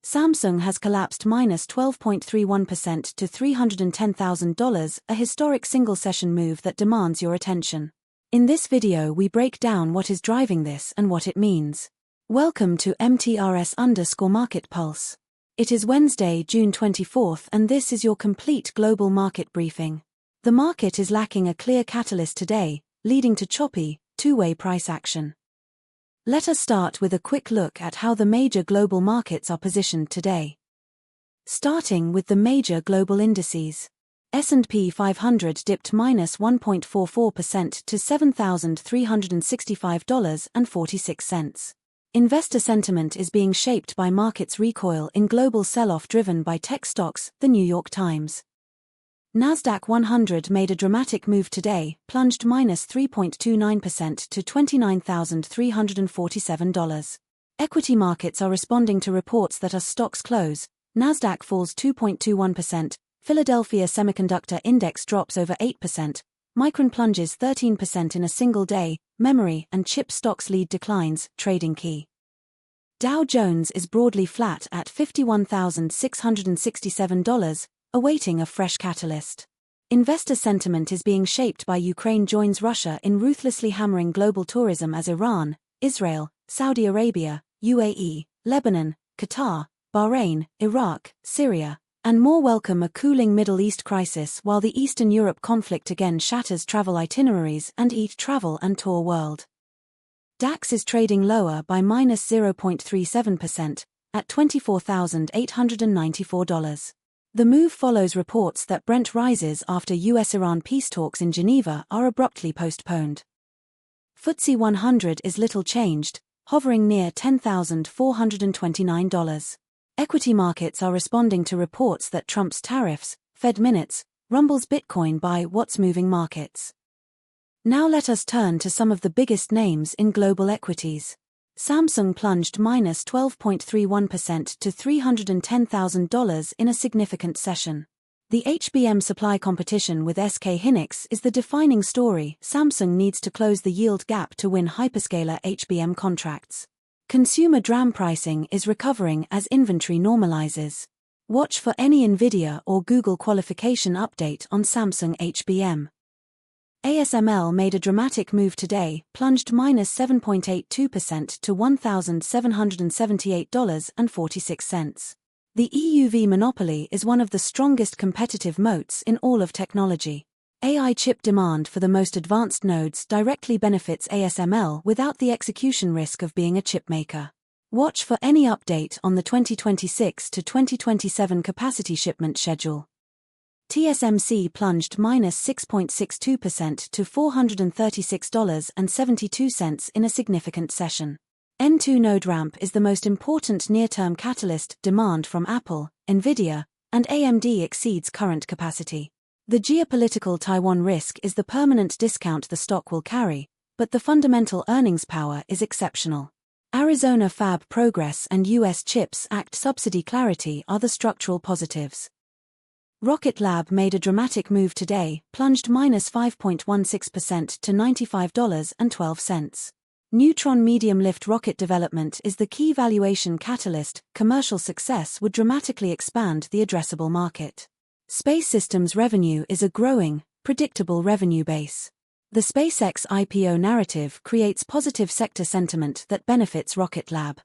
Samsung has collapsed minus 12.31% to $310,000, a historic single-session move that demands your attention. In this video we break down what is driving this and what it means. Welcome to MTRS_Market Pulse. It is Wednesday, June 24th, and this is your complete global market briefing. The market is lacking a clear catalyst today, leading to choppy, two-way price action. Let us start with a quick look at how the major global markets are positioned today. Starting with the major global indices. S&P 500 dipped minus 1.44% to $7,365.46. Investor sentiment is being shaped by markets' recoil in global sell-off driven by tech stocks, The New York Times. NASDAQ 100 made a dramatic move today, plunged minus 3.29% to $29,347. Equity markets are responding to reports that as stocks close, NASDAQ falls 2.21%, Philadelphia Semiconductor Index drops over 8%, Micron plunges 13% in a single day, memory and chip stocks lead declines, trading key. Dow Jones is broadly flat at $51,667, awaiting a fresh catalyst. Investor sentiment is being shaped by Ukraine joins Russia in ruthlessly hammering global tourism as Iran, Israel, Saudi Arabia, UAE, Lebanon, Qatar, Bahrain, Iraq, Syria, and more welcome a cooling Middle East crisis, while the Eastern Europe conflict again shatters travel itineraries and eat travel and tour world. DAX is trading lower by minus 0.37% at $24,894. The move follows reports that Brent rises after US-Iran peace talks in Geneva are abruptly postponed. FTSE 100 is little changed, hovering near $10,429. Equity markets are responding to reports that Trump's tariffs, Fed minutes, rumbles Bitcoin by what's moving markets. Now let us turn to some of the biggest names in global equities. Samsung plunged minus 12.31% to $310,000 in a significant session. The HBM supply competition with SK Hynix is the defining story. Samsung needs to close the yield gap to win hyperscaler HBM contracts. Consumer DRAM pricing is recovering as inventory normalizes. Watch for any Nvidia or Google qualification update on Samsung HBM. ASML made a dramatic move today, plunged minus 7.82% to $1,778.46. The EUV monopoly is one of the strongest competitive moats in all of technology. AI chip demand for the most advanced nodes directly benefits ASML without the execution risk of being a chipmaker. Watch for any update on the 2026 to 2027 capacity shipment schedule. TSMC plunged minus 6.62% to $436.72 in a significant session. N2 node ramp is the most important near-term catalyst. Demand from Apple, Nvidia, and AMD exceeds current capacity. The geopolitical Taiwan risk is the permanent discount the stock will carry, but the fundamental earnings power is exceptional. Arizona fab progress and U.S. CHIPS Act subsidy clarity are the structural positives. Rocket Lab made a dramatic move today, plunged minus 5.16% to $95.12. Neutron medium-lift rocket development is the key valuation catalyst. Commercial success would dramatically expand the addressable market. Space Systems revenue is a growing, predictable revenue base. The SpaceX IPO narrative creates positive sector sentiment that benefits Rocket Lab.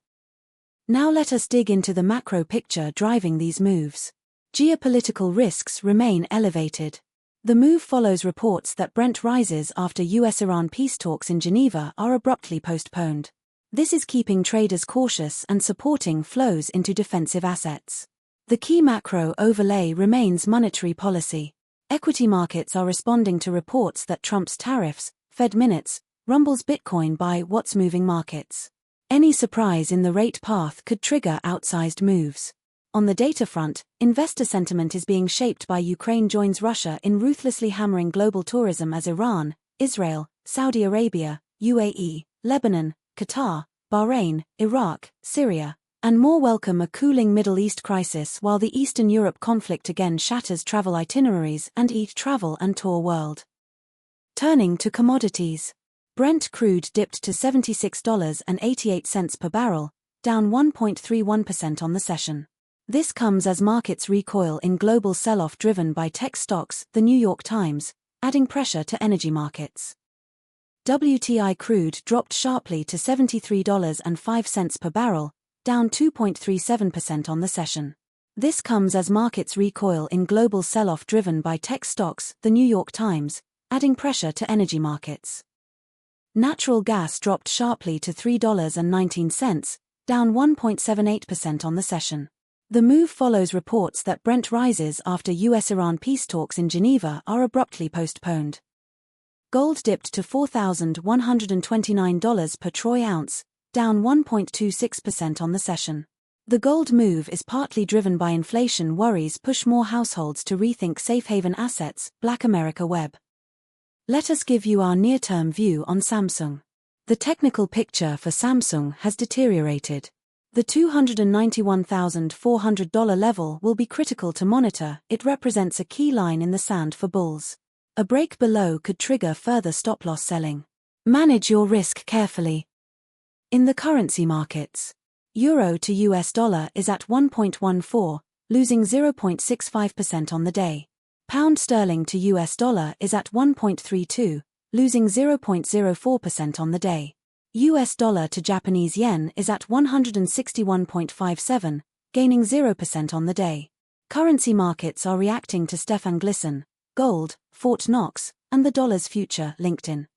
Now let us dig into the macro picture driving these moves. Geopolitical risks remain elevated. The move follows reports that Brent rises after US-Iran peace talks in Geneva are abruptly postponed. This is keeping traders cautious and supporting flows into defensive assets. The key macro overlay remains monetary policy. Equity markets are responding to reports that Trump's tariffs, Fed minutes, rumbles Bitcoin by what's moving markets. Any surprise in the rate path could trigger outsized moves. On the data front, investor sentiment is being shaped by Ukraine joins Russia in ruthlessly hammering global tourism as Iran, Israel, Saudi Arabia, UAE, Lebanon, Qatar, Bahrain, Iraq, Syria, and more welcome a cooling Middle East crisis, while the Eastern Europe conflict again shatters travel itineraries and eat travel and tour world. Turning to commodities. Brent crude dipped to $76.88 per barrel, down 1.31% on the session. This comes as markets recoil in global sell-off driven by tech stocks, The New York Times, adding pressure to energy markets. WTI crude dropped sharply to $73.05 per barrel, down 2.37% on the session. This comes as markets recoil in global sell-off driven by tech stocks, The New York Times, adding pressure to energy markets. Natural gas dropped sharply to $3.19, down 1.78% on the session. The move follows reports that Brent rises after US-Iran peace talks in Geneva are abruptly postponed. Gold dipped to $4,129 per troy ounce, down 1.26% on the session. The gold move is partly driven by inflation worries push more households to rethink safe haven assets, Black America Web. Let us give you our near-term view on Samsung. The technical picture for Samsung has deteriorated. The $291,400 level will be critical to monitor. It represents a key line in the sand for bulls. A break below could trigger further stop-loss selling. Manage your risk carefully. In the currency markets, Euro to US dollar is at 1.14, losing 0.65% on the day. Pound sterling to US dollar is at 1.32, losing 0.04% on the day. US dollar to Japanese yen is at 161.57, gaining 0% on the day. Currency markets are reacting to Stefan Glisson, gold, Fort Knox, and the dollar's future, LinkedIn.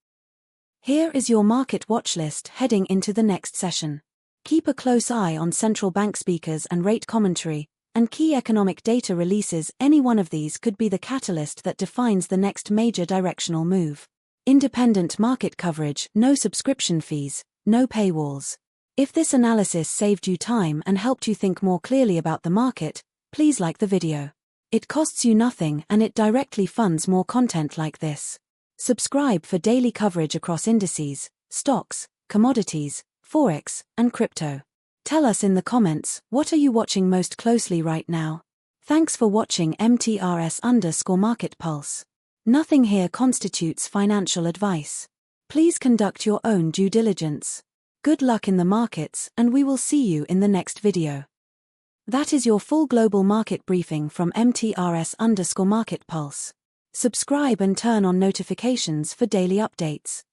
Here is your market watch list heading into the next session. Keep a close eye on central bank speakers and rate commentary, and key economic data releases. Any one of these could be the catalyst that defines the next major directional move. Independent market coverage, no subscription fees, no paywalls. If this analysis saved you time and helped you think more clearly about the market, please like the video. It costs you nothing and it directly funds more content like this. Subscribe for daily coverage across indices, stocks, commodities, forex, and crypto. Tell us in the comments, what are you watching most closely right now? Thanks for watching MTRS_Market Pulse. Nothing here constitutes financial advice. Please conduct your own due diligence. Good luck in the markets, and we will see you in the next video. That is your full global market briefing from MTRS_Market Pulse. Subscribe and turn on notifications for daily updates.